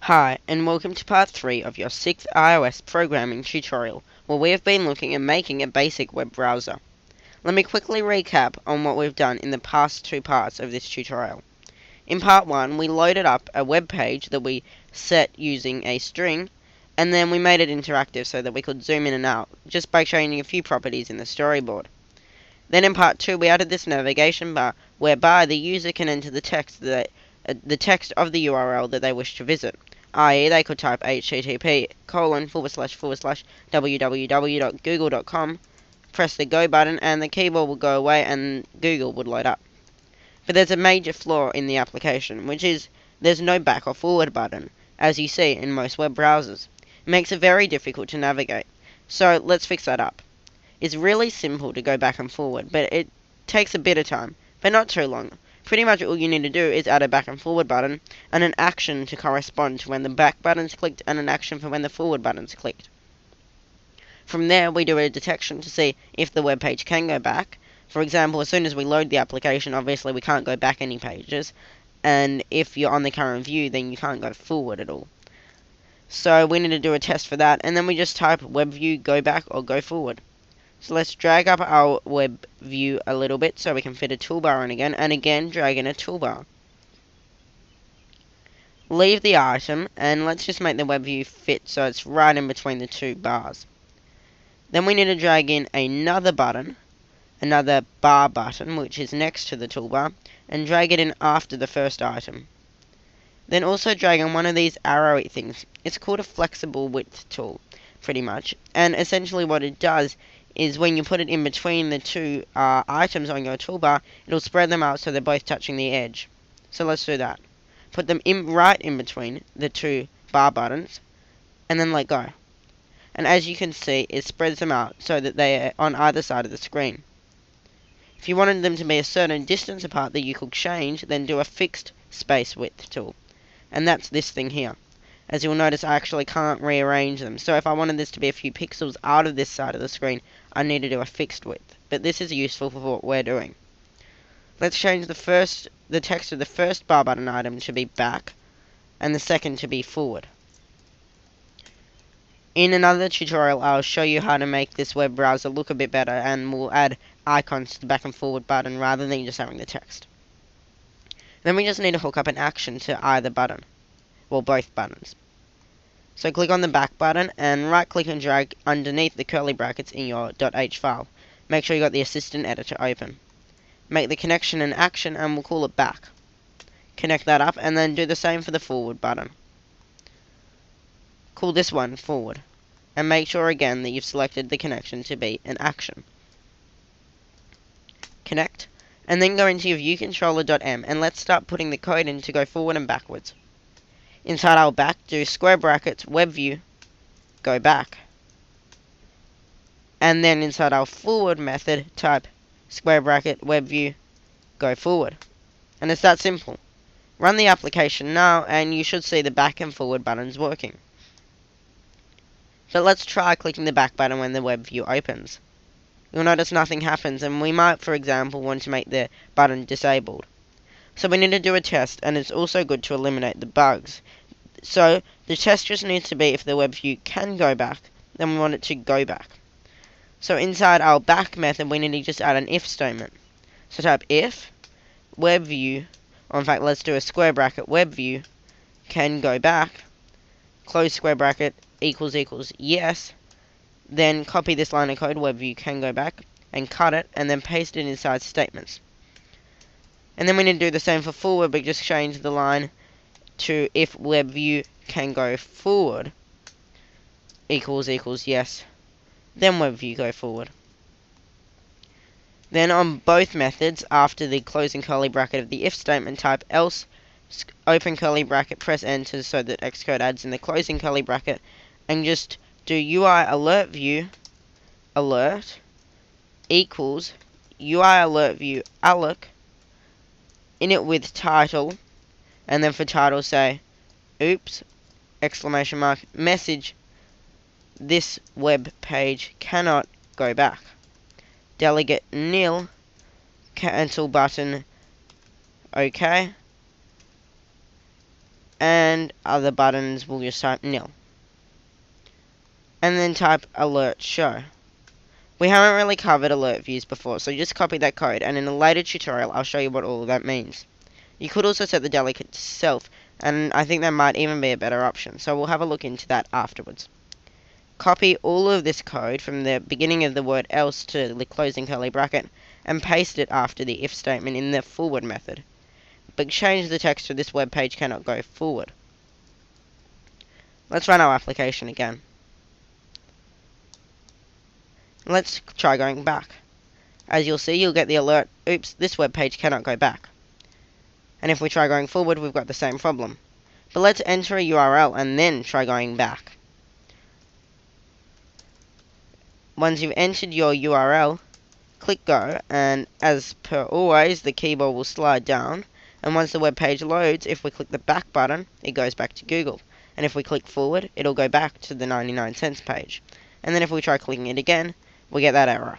Hi, and welcome to part 3 of your 6th iOS programming tutorial, where we have been looking at making a basic web browser. Let me quickly recap on what we've done in the past 2 parts of this tutorial. In part 1, we loaded up a web page that we set using a string, and then we made it interactive so that we could zoom in and out, just by changing a few properties in the storyboard. Then in part 2, we added this navigation bar, whereby the user can enter the text of the URL that they wish to visit, i.e. they could type http://www.google.com, press the go button, and the keyboard would go away and Google would load up. But there's a major flaw in the application, which is there's no back or forward button, as you see in most web browsers. It makes it very difficult to navigate. So let's fix that up. It's really simple to go back and forward, but it takes a bit of time, but not too long. Pretty much all you need to do is add a back and forward button, and an action to correspond to when the back button's clicked, and an action for when the forward button's clicked. From there, we do a detection to see if the web page can go back. For example, as soon as we load the application, obviously we can't go back any pages, and if you're on the current view, then you can't go forward at all. So we need to do a test for that, and then we just type web view go back or go forward. So let's drag up our web view a little bit so we can fit a toolbar in again, and again drag in a toolbar. Leave the item, and let's just make the web view fit so it's right in between the two bars. Then we need to drag in another button, another bar button, which is next to the toolbar, and drag it in after the first item. Then also drag in one of these arrowy things. It's called a flexible width tool, pretty much, and essentially what it does is when you put it in between the two items on your toolbar, it'll spread them out so they're both touching the edge. So let's do that. Put them right in between the two bar buttons, and then let go. And as you can see, it spreads them out so that they are on either side of the screen. If you wanted them to be a certain distance apart that you could change, then do a fixed space width tool. And that's this thing here. As you'll notice, I actually can't rearrange them. So if I wanted this to be a few pixels out of this side of the screen, I need to do a fixed width. But this is useful for what we're doing. Let's change the text of the first bar button item to be back, and the second to be forward. In another tutorial, I'll show you how to make this web browser look a bit better, and we'll add icons to the back and forward button rather than just having the text. Then we just need to hook up an action to either button. Well, both buttons. So click on the back button and right click and drag underneath the curly brackets in your .h file. Make sure you got the assistant editor open. Make the connection an action and we'll call it back. Connect that up and then do the same for the forward button. Call this one forward. And make sure again that you've selected the connection to be an action. Connect. And then go into your viewcontroller.m and let's start putting the code in to go forward and backwards. Inside our back, do square brackets, web view, go back. And then inside our forward method, type square bracket, web view, go forward. And it's that simple. Run the application now, and you should see the back and forward buttons working. But let's try clicking the back button when the web view opens. You'll notice nothing happens, and we might, for example, want to make the button disabled. So we need to do a test, and it's also good to eliminate the bugs. So the test just needs to be if the web view can go back, then we want it to go back. So inside our back method, we need to just add an if statement. So type if web view, or in fact let's do a square bracket, web view can go back, close square bracket, equals yes. Then copy this line of code, web view can go back, and cut it, and then paste it inside statements. And then we need to do the same for forward, but just change the line to if web view can go forward equals yes, then web view go forward. Then on both methods, after the closing curly bracket of the if statement, type else, open curly bracket, press enter so that Xcode adds in the closing curly bracket, and just do UI alert view alert equals UI alert view alloc init with title, and then for title say oops exclamation mark message this web page cannot go back, delegate nil, cancel button OK, and other buttons will just type nil. And then type alert show. We haven't really covered alert views before, so just copy that code, and in a later tutorial I'll show you what all of that means. You could also set the delegate to self, and I think that might even be a better option, so we'll have a look into that afterwards. Copy all of this code from the beginning of the word else to the closing curly bracket, and paste it after the if statement in the forward method. But change the text to this web page cannot go forward. Let's run our application again. Let's try going back. As you'll see, you'll get the alert, oops, this web page cannot go back. And if we try going forward, we've got the same problem. But let's enter a URL and then try going back. Once you've entered your URL, click go, and as per always, the keyboard will slide down. And once the web page loads, if we click the back button, it goes back to Google. And if we click forward, it'll go back to the 99 cents page. And then if we try clicking it again, we get that error.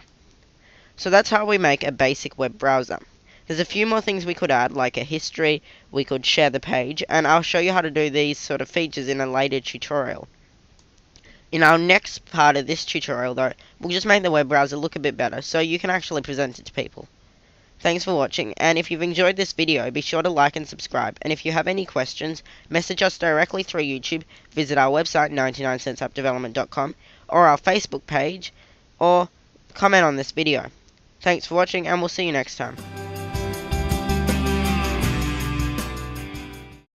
So that's how we make a basic web browser. There's a few more things we could add, like a history, we could share the page, and I'll show you how to do these sort of features in a later tutorial. In our next part of this tutorial though, we'll just make the web browser look a bit better, so you can actually present it to people. Thanks for watching, and if you've enjoyed this video, be sure to like and subscribe, and if you have any questions, message us directly through YouTube, visit our website 99centsappdevelopment.com, or our Facebook page, or comment on this video. Thanks for watching, and we'll see you next time.